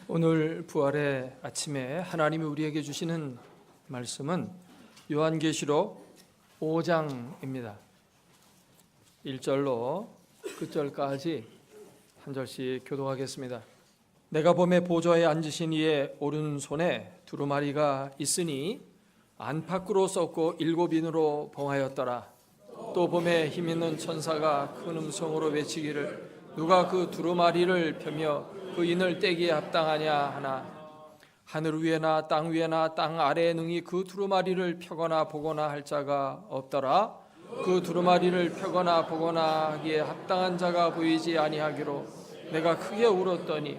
오늘 부활의 아침에 하나님이 우리에게 주시는 말씀은 요한계시록 5장입니다. 1절로 끝절까지 한 절씩 교독하겠습니다. 내가 보매 보좌에 앉으신 이의 오른손에 두루마리가 있으니 안팎으로 썩고 7인으로 봉하였더라. 또 보매 힘있는 천사가 큰 음성으로 외치기를 누가 그 두루마리를 펴며 그 인을 떼기에 합당하냐 하나 하늘 위에나 땅 위에나 땅 아래에 능히 그 두루마리를 펴거나 보거나 할 자가 없더라. 그 두루마리를 펴거나 보거나 하기에 합당한 자가 보이지 아니하기로 내가 크게 울었더니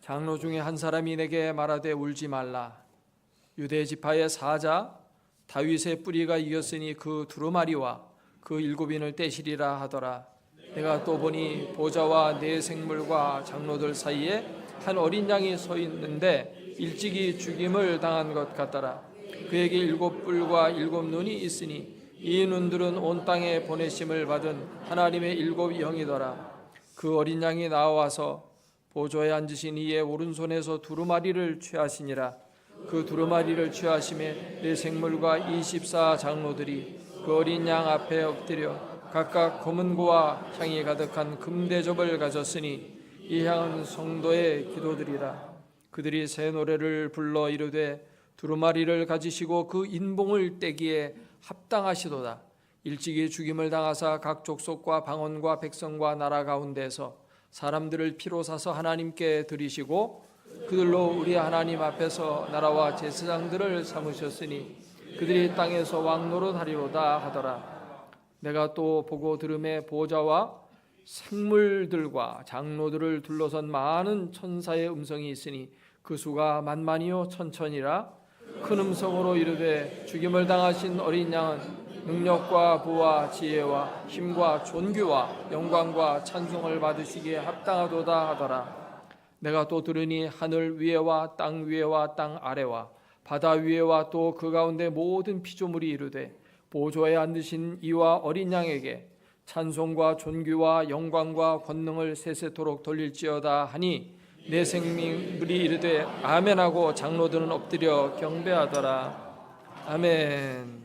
장로 중에 한 사람이 내게 말하되 울지 말라. 유대 지파의 사자 다윗의 뿌리가 이겼으니 그 두루마리와 그 7인을 떼시리라 하더라. 내가 또 보니 보좌와 네 생물과 장로들 사이에 한 어린 양이 서 있는데 일찍이 죽임을 당한 것 같더라. 그에게 7뿔과 7눈이 있으니 이 눈들은 온 땅에 보내심을 받은 하나님의 7 영이더라. 그 어린 양이 나와서 보좌에 앉으신 이의 오른손에서 두루마리를 취하시니라. 그 두루마리를 취하심에 네 생물과 24 장로들이 그 어린 양 앞에 엎드려 각각 검은 고와 향이 가득한 금대접을 가졌으니 이 향은 성도의 기도들이라. 그들이 새 노래를 불러 이르되 두루마리를 가지시고 그 인봉을 떼기에 합당하시도다. 일찍이 죽임을 당하사 각 족속과 방언과 백성과 나라 가운데서 사람들을 피로 사서 하나님께 드리시고 그들로 우리 하나님 앞에서 나라와 제사장들을 삼으셨으니 그들이 땅에서 왕 노릇하리로다 하더라. 내가 또 보고 들음에 보좌와 생물들과 장로들을 둘러선 많은 천사의 음성이 있으니 그 수가 만만이요 천천이라. 큰 음성으로 이르되 죽임을 당하신 어린 양은 능력과 부와 지혜와 힘과 존귀와 영광과 찬송을 받으시기에 합당하도다 하더라. 내가 또 들으니 하늘 위에와 땅 위에와 땅 아래와 바다 위에와 또 그 가운데 모든 피조물이 이르되 보좌에 앉으신 이와 어린 양에게 찬송과 존귀와 영광과 권능을 세세토록 돌릴지어다 하니 내 생명물이 이르되 아멘하고 장로들은 엎드려 경배하더라. 아멘.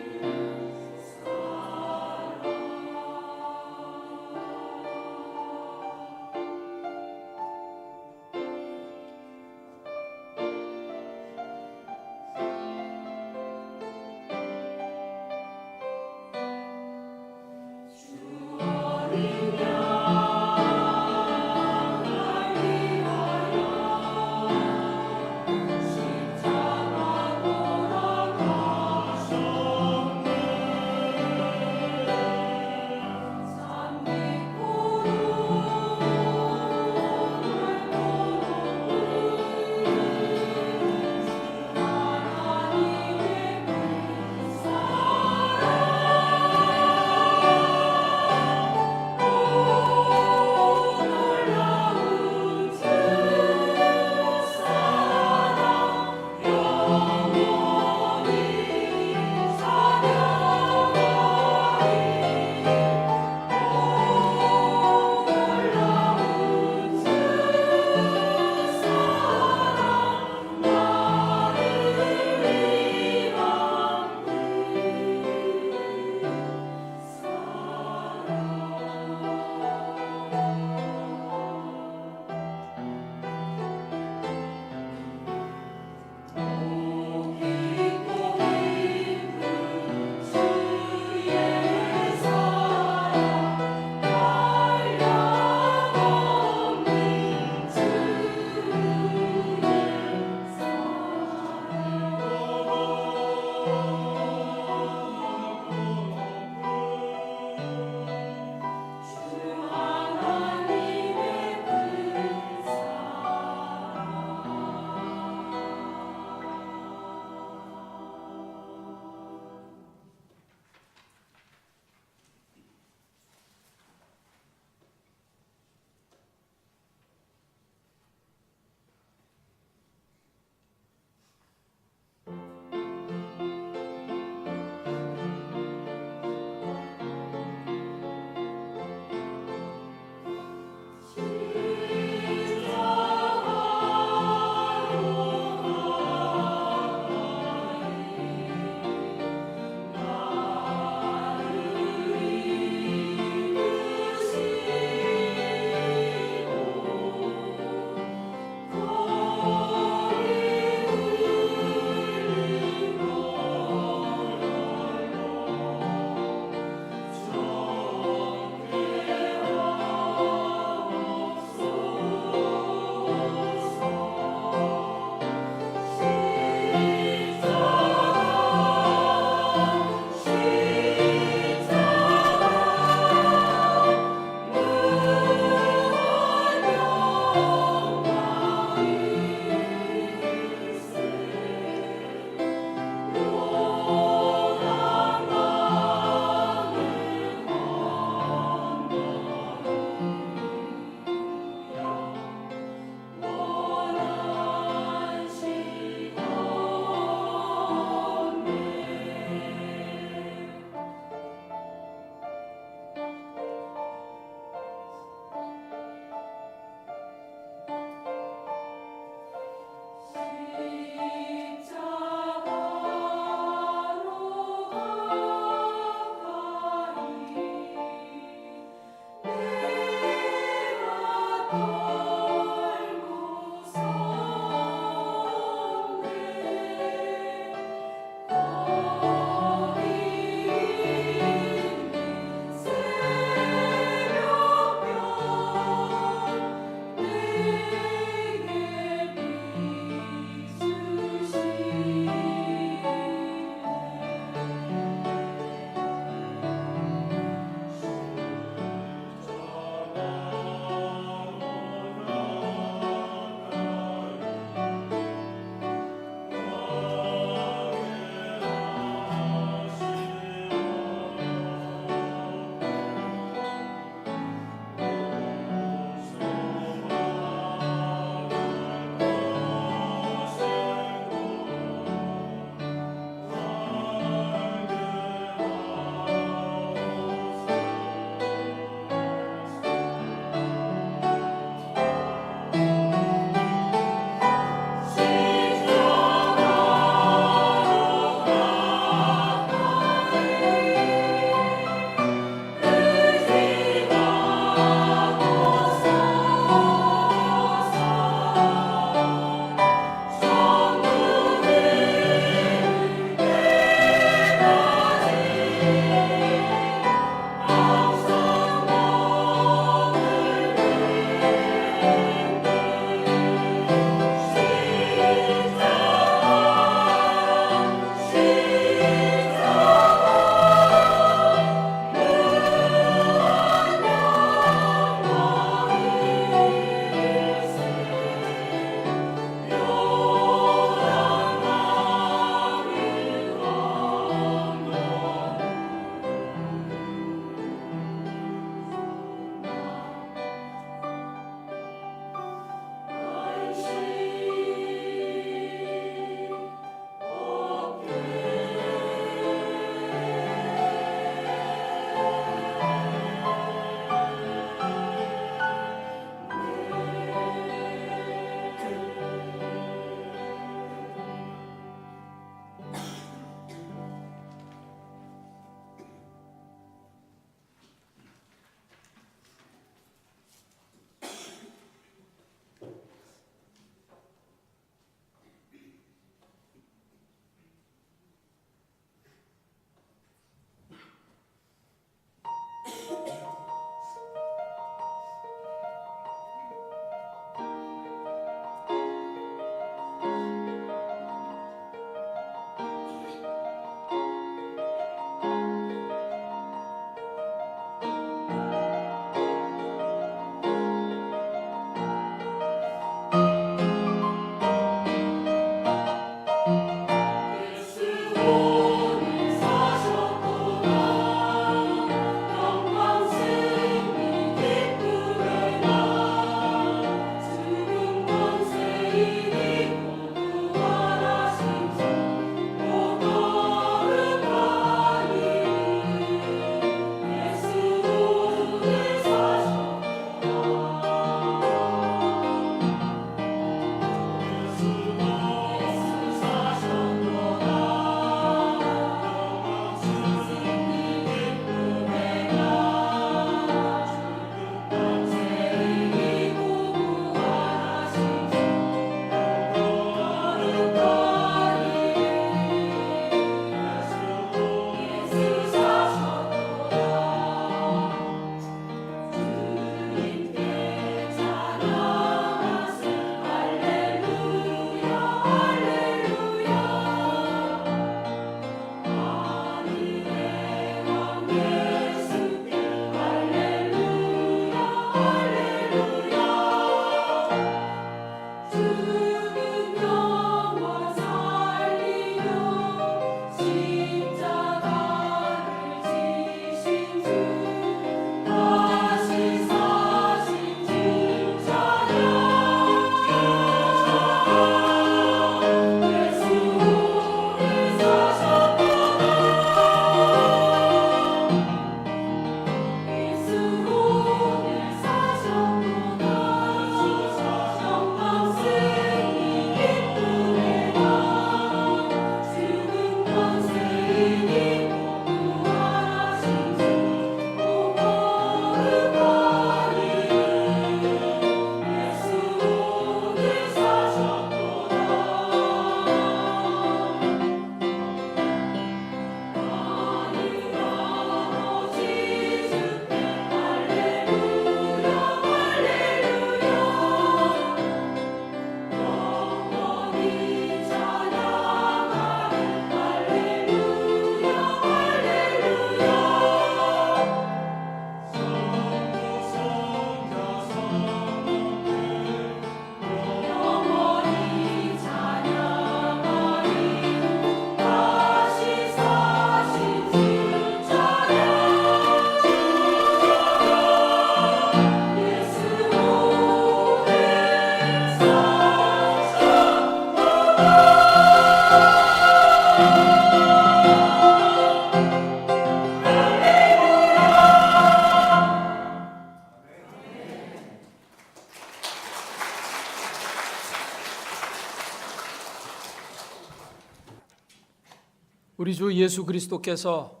우리 주 예수 그리스도께서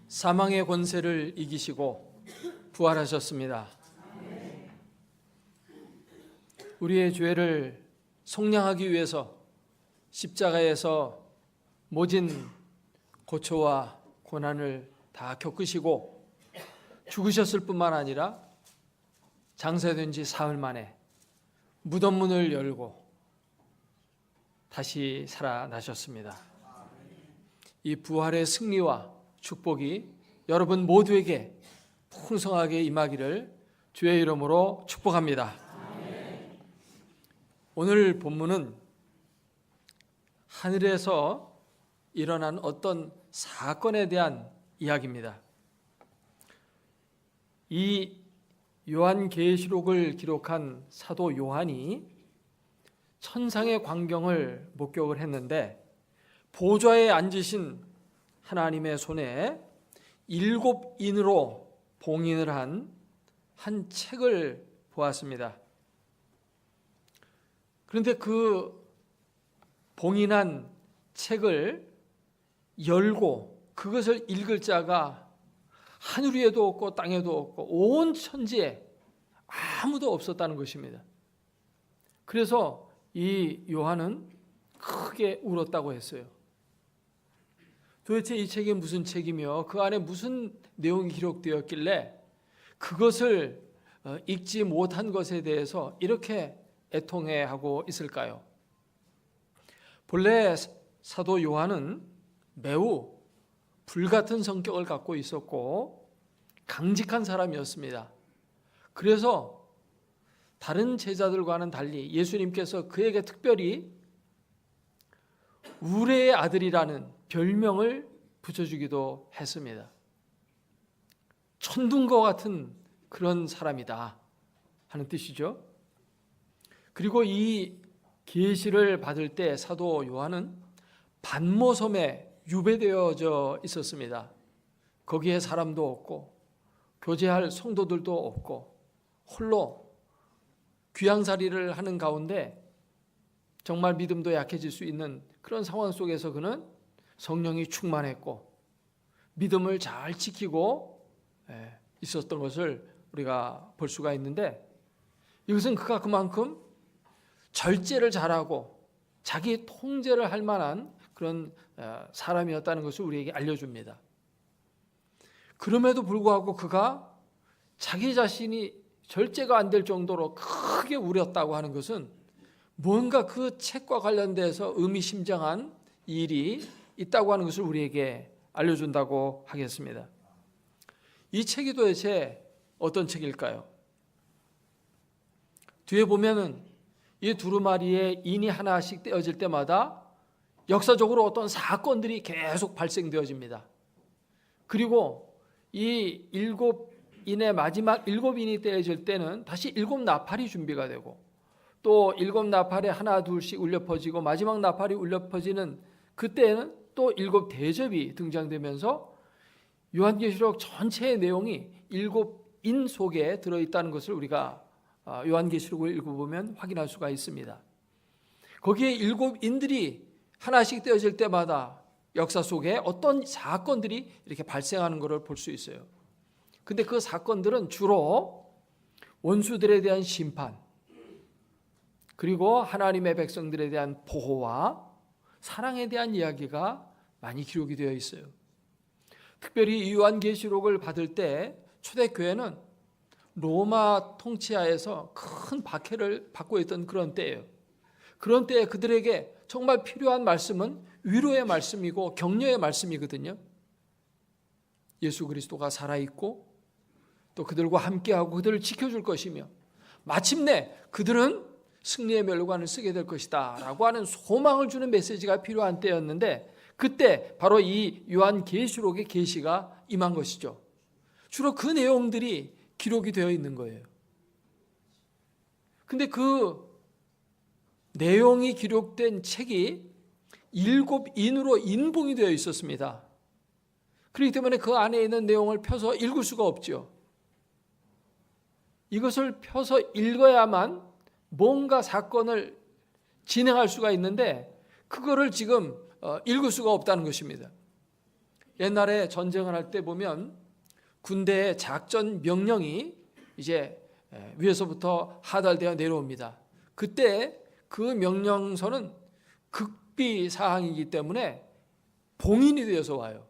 사망의 권세를 이기시고 부활하셨습니다. 우리의 죄를 속량하기 위해서 십자가에서 모진 고초와 고난을 다 겪으시고 죽으셨을 뿐만 아니라 장사된 지 사흘 만에 무덤 문을 열고 다시 살아나셨습니다. 이 부활의 승리와 축복이 여러분 모두에게 풍성하게 임하기를 주의 이름으로 축복합니다. 오늘 본문은 하늘에서 일어난 어떤 사건에 대한 이야기입니다. 이 요한계시록을 기록한 사도 요한이 천상의 광경을 목격을 했는데 보좌에 앉으신 하나님의 손에 7인으로 봉인을 한 책을 보았습니다. 그런데 그 봉인한 책을 열고 그것을 읽을 자가 하늘 위에도 없고 땅에도 없고 온 천지에 아무도 없었다는 것입니다. 그래서 이 요한은 크게 울었다고 했어요. 도대체 이 책이 무슨 책이며 그 안에 무슨 내용이 기록되었길래 그것을 읽지 못한 것에 대해서 이렇게 애통해하고 있을까요? 본래 사도 요한은 매우 불같은 성격을 갖고 있었고 강직한 사람이었습니다. 그래서 다른 제자들과는 달리 예수님께서 그에게 특별히 우레의 아들이라는 별명을 붙여주기도 했습니다. 천둥과 같은 그런 사람이다 하는 뜻이죠. 그리고 이 계시를 받을 때 사도 요한은 반모섬에 유배되어져 있었습니다. 거기에 사람도 없고 교제할 성도들도 없고 홀로 귀양살이를 하는 가운데 정말 믿음도 약해질 수 있는 그런 상황 속에서 그는 성령이 충만했고 믿음을 잘 지키고 있었던 것을 우리가 볼 수가 있는데, 이것은 그가 그만큼 절제를 잘하고 자기 통제를 할 만한 그런 사람이었다는 것을 우리에게 알려줍니다. 그럼에도 불구하고 그가 자기 자신이 절제가 안 될 정도로 크게 울었다고 하는 것은 뭔가 그 책과 관련돼서 의미심장한 일이 있다고 하는 것을 우리에게 알려준다고 하겠습니다. 이 책이 도대체 어떤 책일까요? 뒤에 보면은 이 두루마리에 인이 하나씩 떼어질 때마다 역사적으로 어떤 사건들이 계속 발생되어집니다. 그리고 이 7인의 마지막 7인이 떼어질 때는 다시 7나팔이 준비가 되고 또 7나팔에 하나 둘씩 울려 퍼지고 마지막 나팔이 울려 퍼지는 그때는 또 7대접이 등장되면서 요한계시록 전체의 내용이 7인 속에 들어있다는 것을 우리가 요한계시록을 읽어보면 확인할 수가 있습니다. 거기에 7인들이 하나씩 떼어질 때마다 역사 속에 어떤 사건들이 이렇게 발생하는 것을 볼 수 있어요. 근데 그 사건들은 주로 원수들에 대한 심판, 그리고 하나님의 백성들에 대한 보호와 사랑에 대한 이야기가 많이 기록이 되어 있어요. 특별히 요한계시록을 받을 때 초대교회는 로마 통치하에서 큰 박해를 받고 있던 그런 때예요. 그런 때에 그들에게 정말 필요한 말씀은 위로의 말씀이고 격려의 말씀이거든요. 예수 그리스도가 살아있고 또 그들과 함께하고 그들을 지켜줄 것이며 마침내 그들은 승리의 멸관을 쓰게 될 것이다 라고 하는 소망을 주는 메시지가 필요한 때였는데, 그때 바로 이 요한계시록의 계시가 임한 것이죠. 주로 그 내용들이 기록이 되어 있는 거예요. 근데 그 내용이 기록된 책이 7인으로 인봉이 되어 있었습니다. 그렇기 때문에 그 안에 있는 내용을 펴서 읽을 수가 없죠. 이것을 펴서 읽어야만 뭔가 사건을 진행할 수가 있는데 그거를 지금 읽을 수가 없다는 것입니다. 옛날에 전쟁을 할 때 보면 군대의 작전 명령이 이제 위에서부터 하달되어 내려옵니다. 그때 그 명령서는 극비 사항이기 때문에 봉인이 되어서 와요.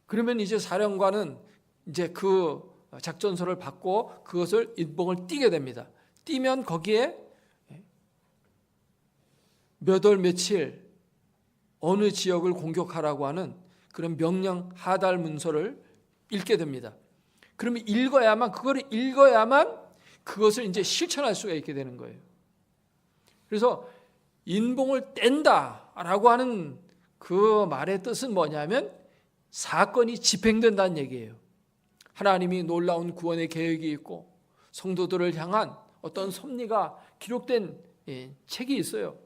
그러면 이제 사령관은 이제 그 작전서를 받고 그것을 인봉을 띄게 됩니다. 띄면 거기에 몇 월 며칠 어느 지역을 공격하라고 하는 그런 명령 하달 문서를 읽게 됩니다. 그러면 그거를 읽어야만 그것을 이제 실천할 수가 있게 되는 거예요. 그래서 인봉을 뗀다라고 하는 그 말의 뜻은 뭐냐면 사건이 집행된다는 얘기예요. 하나님이 놀라운 구원의 계획이 있고 성도들을 향한 어떤 섭리가 기록된 책이 있어요.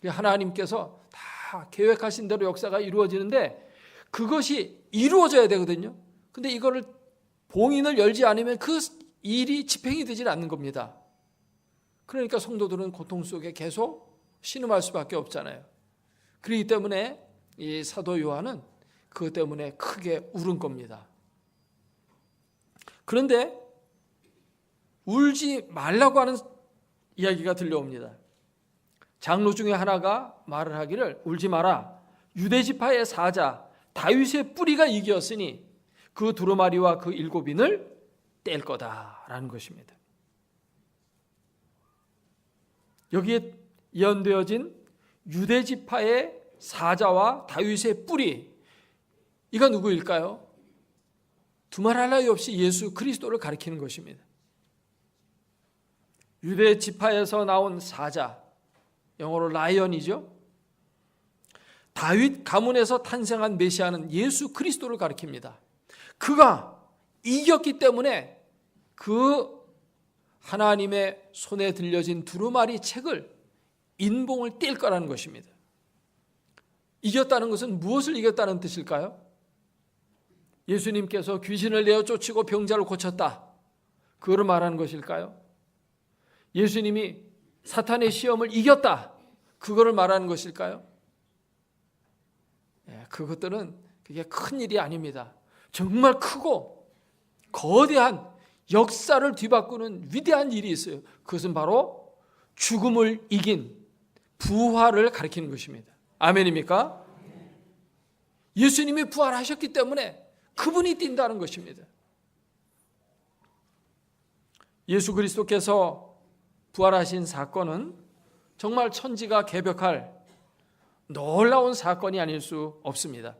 하나님께서 다 계획하신 대로 역사가 이루어지는데 그것이 이루어져야 되거든요. 근데 이거를 봉인을 열지 않으면 그 일이 집행이 되질 않는 겁니다. 그러니까 성도들은 고통 속에 계속 신음할 수밖에 없잖아요. 그렇기 때문에 이 사도 요한은 그것 때문에 크게 울은 겁니다. 그런데 울지 말라고 하는 이야기가 들려옵니다. 장로 중에 하나가 말을 하기를 울지 마라. 유대지파의 사자 다윗의 뿌리가 이겼으니 그 두루마리와 그 7인을 뗄 거다라는 것입니다. 여기에 예언되어진 유대지파의 사자와 다윗의 뿌리, 이가 누구일까요? 두말할 나위 없이 예수 그리스도를 가리키는 것입니다. 유대지파에서 나온 사자, 영어로 라이언이죠. 다윗 가문에서 탄생한 메시아는 예수 그리스도를 가리킵니다. 그가 이겼기 때문에 그 하나님의 손에 들려진 두루마리 책을 인봉을 뗄 거라는 것입니다. 이겼다는 것은 무엇을 이겼다는 뜻일까요? 예수님께서 귀신을 내어 쫓고 병자를 고쳤다, 그거를 말하는 것일까요? 예수님이 사탄의 시험을 이겼다, 그거를 말하는 것일까요? 그것들은 그게 큰 일이 아닙니다. 정말 크고 거대한 역사를 뒤바꾸는 위대한 일이 있어요. 그것은 바로 죽음을 이긴 부활을 가리키는 것입니다. 아멘입니까? 예수님이 부활하셨기 때문에 그분이 뛴다는 것입니다. 예수 그리스도께서 부활하신 사건은 정말 천지가 개벽할 놀라운 사건이 아닐 수 없습니다.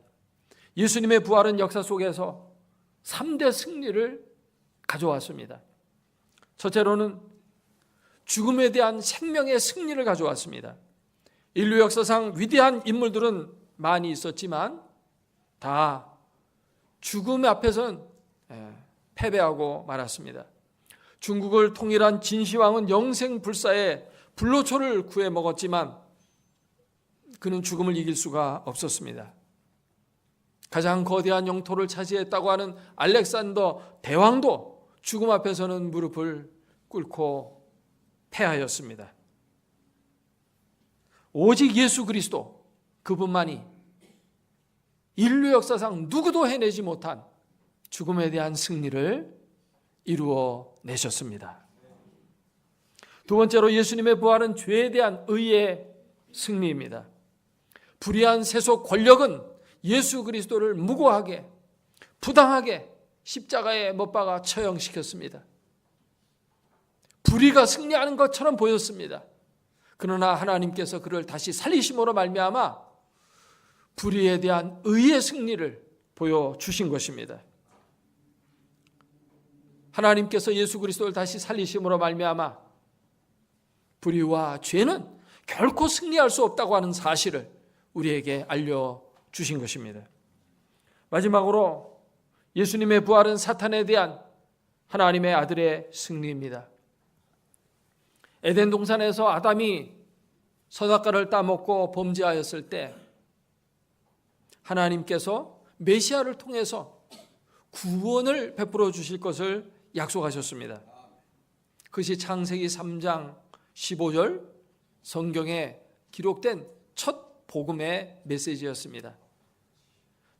예수님의 부활은 역사 속에서 3대 승리를 가져왔습니다. 첫째로는 죽음에 대한 생명의 승리를 가져왔습니다. 인류 역사상 위대한 인물들은 많이 있었지만 다 죽음 앞에서는 패배하고 말았습니다. 중국을 통일한 진시황은 영생불사의 불로초를 구해 먹었지만 그는 죽음을 이길 수가 없었습니다. 가장 거대한 영토를 차지했다고 하는 알렉산더 대왕도 죽음 앞에서는 무릎을 꿇고 패하였습니다. 오직 예수 그리스도 그분만이 인류 역사상 누구도 해내지 못한 죽음에 대한 승리를 이루어 내셨습니다. 두 번째로 예수님의 부활은 죄에 대한 의의 승리입니다. 불의한 세속 권력은 예수 그리스도를 무고하게 부당하게 십자가에 못 박아 처형시켰습니다. 불의가 승리하는 것처럼 보였습니다. 그러나 하나님께서 그를 다시 살리심으로 말미암아 불의에 대한 의의 승리를 보여주신 것입니다. 하나님께서 예수 그리스도를 다시 살리심으로 말미암아 불의와 죄는 결코 승리할 수 없다고 하는 사실을 우리에게 알려주신 것입니다. 마지막으로 예수님의 부활은 사탄에 대한 하나님의 아들의 승리입니다. 에덴 동산에서 아담이 선악과를 따먹고 범죄하였을 때 하나님께서 메시아를 통해서 구원을 베풀어 주실 것을 약속하셨습니다. 그것이 창세기 3장 15절 성경에 기록된 첫 복음의 메시지였습니다.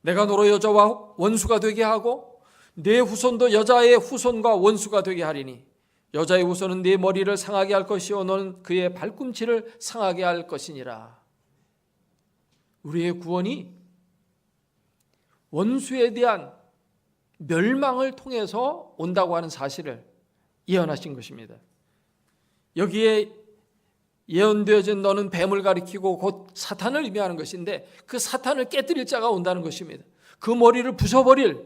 내가 너로 여자와 원수가 되게 하고 네 후손도 여자의 후손과 원수가 되게 하리니 여자의 후손은 네 머리를 상하게 할 것이요 너는 그의 발꿈치를 상하게 할 것이니라. 우리의 구원이 원수에 대한 멸망을 통해서 온다고 하는 사실을 예언하신 것입니다. 여기에 예언되어진 너는 뱀을 가리키고 곧 사탄을 의미하는 것인데 그 사탄을 깨뜨릴 자가 온다는 것입니다. 그 머리를 부숴버릴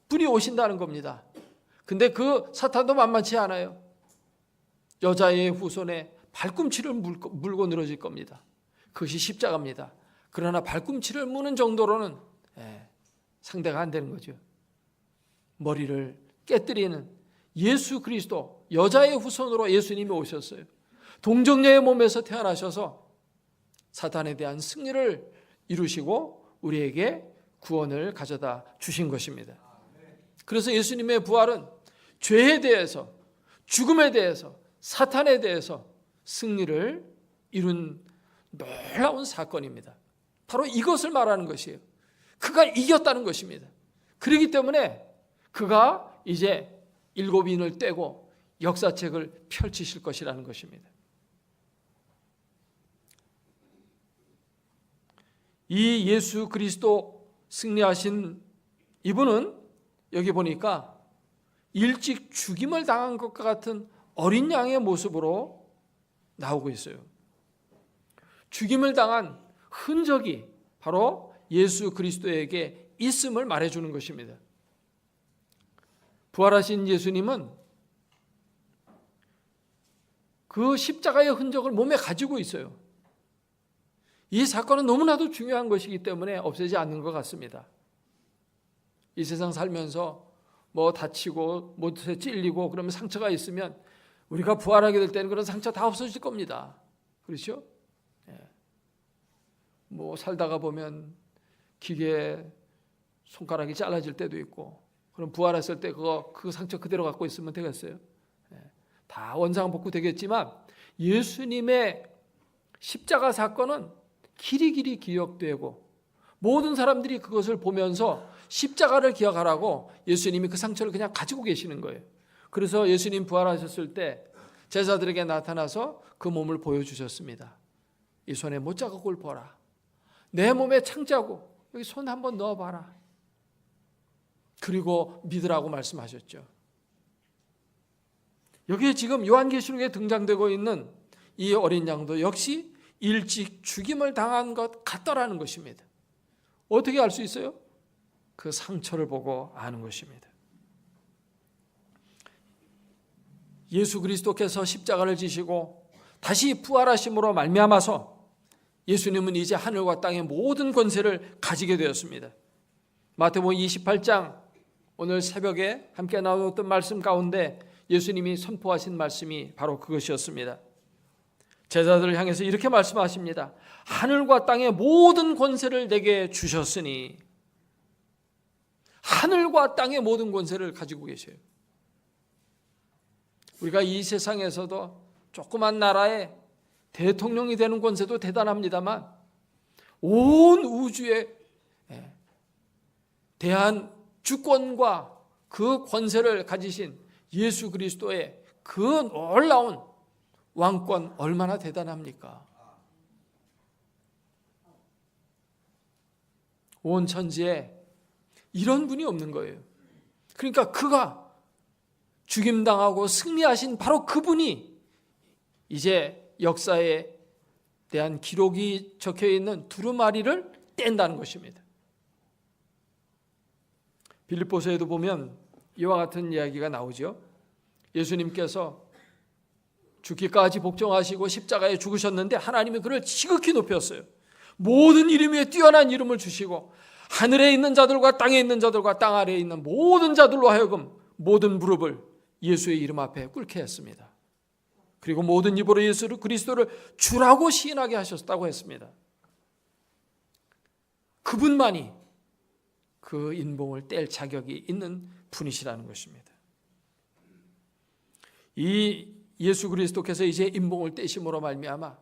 분이 오신다는 겁니다. 근데 그 사탄도 만만치 않아요. 여자의 후손에 발꿈치를 물고 늘어질 겁니다. 그것이 십자가입니다. 그러나 발꿈치를 무는 정도로는 상대가 안 되는 거죠. 머리를 깨뜨리는 예수 그리스도, 여자의 후손으로 예수님이 오셨어요. 동정녀의 몸에서 태어나셔서 사탄에 대한 승리를 이루시고 우리에게 구원을 가져다 주신 것입니다. 그래서 예수님의 부활은 죄에 대해서, 죽음에 대해서, 사탄에 대해서 승리를 이룬 놀라운 사건입니다. 바로 이것을 말하는 것이에요. 그가 이겼다는 것입니다. 그렇기 때문에 그가 이제 7인을 떼고 역사책을 펼치실 것이라는 것입니다. 이 예수 그리스도 승리하신 이분은 여기 보니까 일찍 죽임을 당한 것과 같은 어린 양의 모습으로 나오고 있어요. 죽임을 당한 흔적이 바로 예수 그리스도에게 있음을 말해주는 것입니다. 부활하신 예수님은 그 십자가의 흔적을 몸에 가지고 있어요. 이 사건은 너무나도 중요한 것이기 때문에 없애지 않는 것 같습니다. 이 세상 살면서 뭐 다치고 못에 찔리고 그러면 상처가 있으면 우리가 부활하게 될 때는 그런 상처 다 없어질 겁니다. 그렇죠? 뭐 살다가 보면 기계 손가락이 잘라질 때도 있고 그럼 부활했을 때 그 상처 그대로 갖고 있으면 되겠어요? 다 원상복구 되겠지만 예수님의 십자가 사건은 길이길이 기억되고 모든 사람들이 그것을 보면서 십자가를 기억하라고 예수님이 그 상처를 그냥 가지고 계시는 거예요. 그래서 예수님 부활하셨을 때 제자들에게 나타나서 그 몸을 보여주셨습니다. 이 손에 못자국을 보라. 내 몸에 창자국 여기 손 한번 넣어봐라. 그리고 믿으라고 말씀하셨죠. 여기에 지금 요한계시록에 등장되고 있는 이 어린 양도 역시 일찍 죽임을 당한 것 같더라는 것입니다. 어떻게 알 수 있어요? 그 상처를 보고 아는 것입니다. 예수 그리스도께서 십자가를 지시고 다시 부활하심으로 말미암아서 예수님은 이제 하늘과 땅의 모든 권세를 가지게 되었습니다. 마태복음 28장 오늘 새벽에 함께 나눴던 말씀 가운데 예수님이 선포하신 말씀이 바로 그것이었습니다. 제자들을 향해서 이렇게 말씀하십니다. 하늘과 땅의 모든 권세를 내게 주셨으니 하늘과 땅의 모든 권세를 가지고 계셔요. 우리가 이 세상에서도 조그만 나라의 대통령이 되는 권세도 대단합니다만 온 우주에 대한 주권과 그 권세를 가지신 예수 그리스도의 그 놀라운 왕권 얼마나 대단합니까? 온 천지에 이런 분이 없는 거예요. 그러니까 그가 죽임당하고 승리하신 바로 그분이 이제 역사에 대한 기록이 적혀있는 두루마리를 뗀다는 것입니다. 빌립보서에도 보면 이와 같은 이야기가 나오죠. 예수님께서 죽기까지 복종하시고 십자가에 죽으셨는데 하나님이 그를 지극히 높였어요. 모든 이름 위에 뛰어난 이름을 주시고 하늘에 있는 자들과 땅에 있는 자들과 땅 아래에 있는 모든 자들로 하여금 모든 무릎을 예수의 이름 앞에 꿇게 했습니다. 그리고 모든 입으로 예수 그리스도를 주라고 시인하게 하셨다고 했습니다. 그분만이 그 인봉을 뗄 자격이 있는 분이시라는 것입니다. 이 예수 그리스도께서 이제 인봉을 떼심으로 말미암아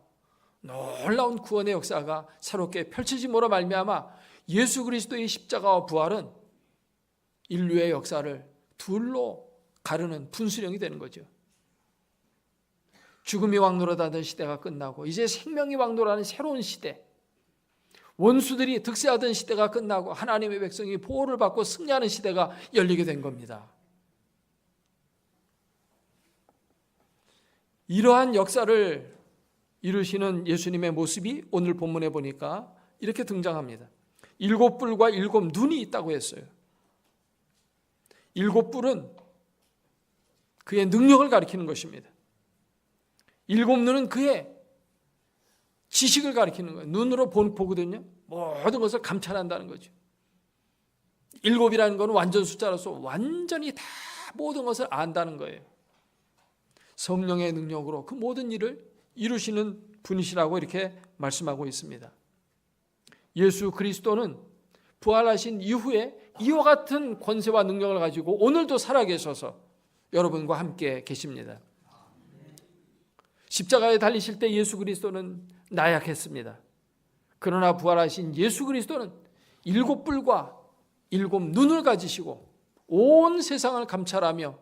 놀라운 구원의 역사가 새롭게 펼쳐짐으로 말미암아 예수 그리스도의 십자가와 부활은 인류의 역사를 둘로 가르는 분수령이 되는 거죠. 죽음이 왕노릇하던 시대가 끝나고 이제 생명이 왕노릇하는 새로운 시대, 원수들이 득세하던 시대가 끝나고 하나님의 백성이 보호를 받고 승리하는 시대가 열리게 된 겁니다. 이러한 역사를 이루시는 예수님의 모습이 오늘 본문에 보니까 이렇게 등장합니다. 7뿔과 7 눈이 있다고 했어요. 7뿔은 그의 능력을 가리키는 것입니다. 7 눈은 그의 지식을 가리키는 거예요. 눈으로 보거든요. 모든 것을 감찰한다는 거죠. 7이라는 것은 완전 숫자로서 완전히 다 모든 것을 안다는 거예요. 성령의 능력으로 그 모든 일을 이루시는 분이시라고 이렇게 말씀하고 있습니다. 예수 그리스도는 부활하신 이후에 이와 같은 권세와 능력을 가지고 오늘도 살아계셔서 여러분과 함께 계십니다. 십자가에 달리실 때 예수 그리스도는 나약했습니다. 그러나 부활하신 예수 그리스도는 7뿔과 7 눈을 가지시고 온 세상을 감찰하며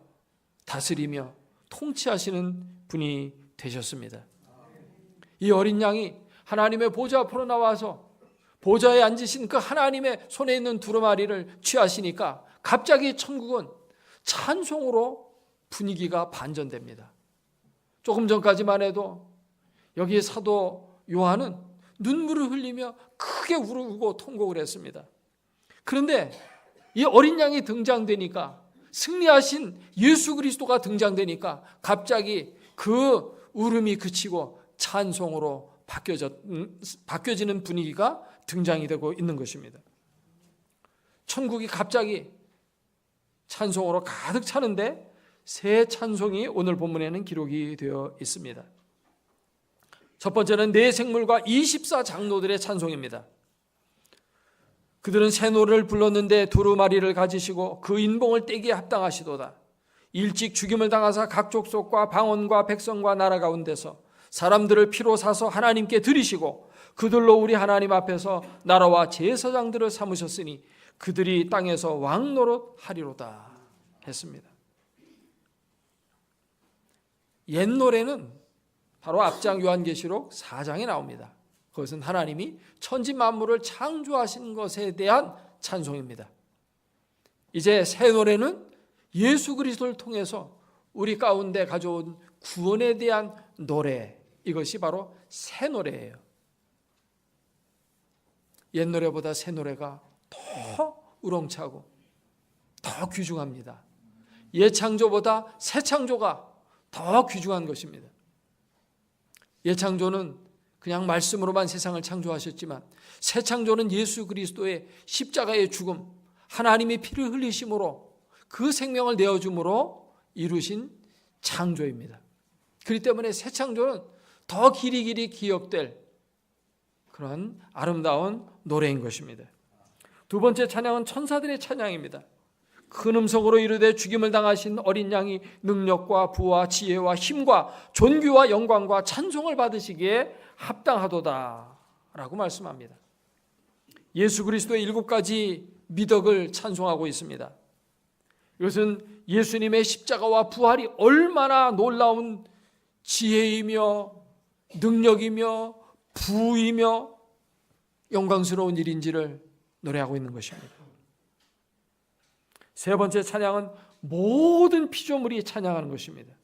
다스리며 통치하시는 분이 되셨습니다. 이 어린 양이 하나님의 보좌 앞으로 나와서 보좌에 앉으신 그 하나님의 손에 있는 두루마리를 취하시니까 갑자기 천국은 찬송으로 분위기가 반전됩니다. 조금 전까지만 해도 여기 사도 요한은 눈물을 흘리며 크게 울고 통곡을 했습니다. 그런데 이 어린 양이 등장되니까, 승리하신 예수 그리스도가 등장되니까 갑자기 그 울음이 그치고 찬송으로 바뀌어지는 분위기가 등장이 되고 있는 것입니다. 천국이 갑자기 찬송으로 가득 차는데 새 찬송이 오늘 본문에는 기록이 되어 있습니다. 첫 번째는 네 생물과 24장로들의 찬송입니다. 그들은 새 노래를 불렀는데 두루마리를 가지시고 그 인봉을 떼기에 합당하시도다. 일찍 죽임을 당하사 각 족속과 방언과 백성과 나라 가운데서 사람들을 피로 사서 하나님께 드리시고 그들로 우리 하나님 앞에서 나라와 제사장들을 삼으셨으니 그들이 땅에서 왕노릇 하리로다 했습니다. 옛 노래는 바로 앞장 요한계시록 4장에 나옵니다. 그것은 하나님이 천지 만물을 창조하신 것에 대한 찬송입니다. 이제 새 노래는 예수 그리스도를 통해서 우리 가운데 가져온 구원에 대한 노래, 이것이 바로 새 노래예요. 옛 노래보다 새 노래가 더 우렁차고 더 귀중합니다. 옛 창조보다 새 창조가 더 귀중한 것입니다. 옛 창조는 그냥 말씀으로만 세상을 창조하셨지만 새 창조는 예수 그리스도의 십자가의 죽음, 하나님이 피를 흘리심으로 그 생명을 내어줌으로 이루신 창조입니다. 그렇기 때문에 새 창조는 더 길이 기억될 그런 아름다운 노래인 것입니다. 두 번째 찬양은 천사들의 찬양입니다. 큰 음성으로 이르되 죽임을 당하신 어린 양이 능력과 부와 지혜와 힘과 존귀와 영광과 찬송을 받으시기에 합당하도다 라고 말씀합니다. 예수 그리스도의 7가지 미덕을 찬송하고 있습니다. 이것은 예수님의 십자가와 부활이 얼마나 놀라운 지혜이며 능력이며 부이며 영광스러운 일인지를 노래하고 있는 것입니다. 세 번째 찬양은 모든 피조물이 찬양하는 것입니다.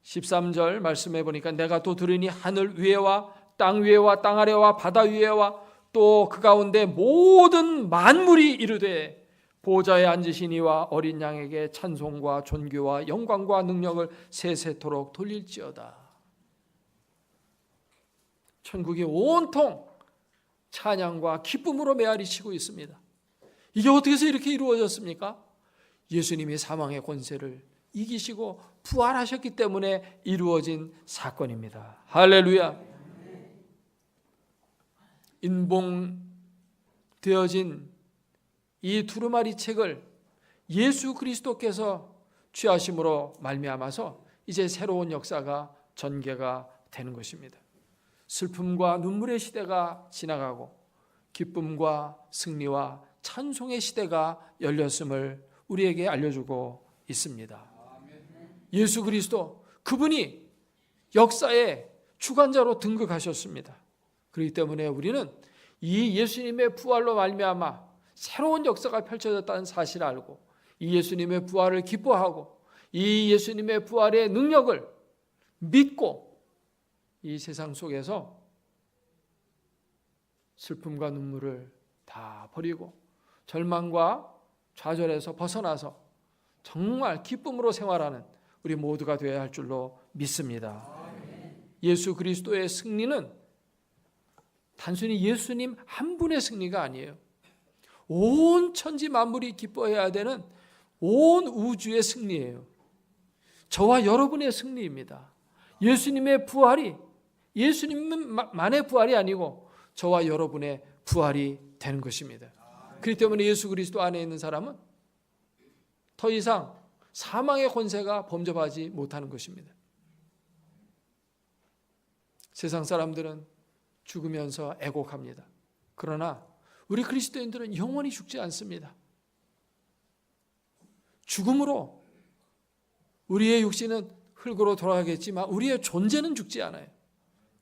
13절 말씀해 보니까 내가 또 들으니 하늘 위에와 땅 위에와 땅 아래와 바다 위에와 또 그 가운데 모든 만물이 이르되 보좌에 앉으신 이와 어린 양에게 찬송과 존귀와 영광과 능력을 세세토록 돌릴지어다. 천국이 온통 찬양과 기쁨으로 메아리치고 있습니다. 이게 어떻게 해서 이렇게 이루어졌습니까? 예수님이 사망의 권세를 이기시고 부활하셨기 때문에 이루어진 사건입니다. 할렐루야. 인봉되어진 이 두루마리 책을 예수 그리스도께서 취하심으로 말미암아서 이제 새로운 역사가 전개가 되는 것입니다. 슬픔과 눈물의 시대가 지나가고 기쁨과 승리와 찬송의 시대가 열렸음을 우리에게 알려주고 있습니다. 예수 그리스도, 그분이 역사의 주관자로 등극하셨습니다. 그렇기 때문에 우리는 이 예수님의 부활로 말미암아 새로운 역사가 펼쳐졌다는 사실을 알고 이 예수님의 부활을 기뻐하고 이 예수님의 부활의 능력을 믿고 이 세상 속에서 슬픔과 눈물을 다 버리고 절망과 좌절에서 벗어나서 정말 기쁨으로 생활하는 우리 모두가 되어야 할 줄로 믿습니다. 예수 그리스도의 승리는 단순히 예수님 한 분의 승리가 아니에요. 온 천지 만물이 기뻐해야 되는 온 우주의 승리예요. 저와 여러분의 승리입니다. 예수님의 부활이 예수님만의 부활이 아니고 저와 여러분의 부활이 되는 것입니다. 그렇기 때문에 예수 그리스도 안에 있는 사람은 더 이상 사망의 권세가 범접하지 못하는 것입니다. 세상 사람들은 죽으면서 애곡합니다. 그러나 우리 그리스도인들은 영원히 죽지 않습니다. 죽음으로 우리의 육신은 흙으로 돌아가겠지만 우리의 존재는 죽지 않아요.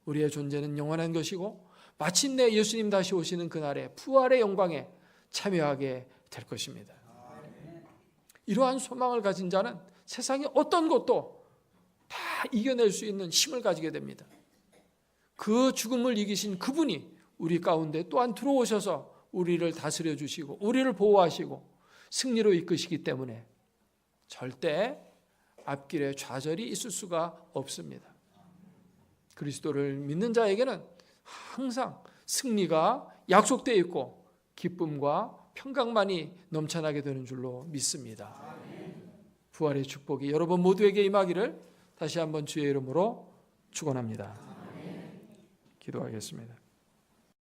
우리의 존재는 영원한 것이고 마침내 예수님 다시 오시는 그날에 부활의 영광에 참여하게 될 것입니다. 이러한 소망을 가진 자는 세상의 어떤 것도 다 이겨낼 수 있는 힘을 가지게 됩니다. 그 죽음을 이기신 그분이 우리 가운데 또한 들어오셔서 우리를 다스려 주시고 우리를 보호하시고 승리로 이끄시기 때문에 절대 앞길에 좌절이 있을 수가 없습니다. 그리스도를 믿는 자에게는 항상 승리가 약속되어 있고 기쁨과 평강만이 넘쳐나게 되는 줄로 믿습니다. 부활의 축복이 여러분 모두에게 임하기를 다시 한번 주의 이름으로 축원합니다. 기도하겠습니다.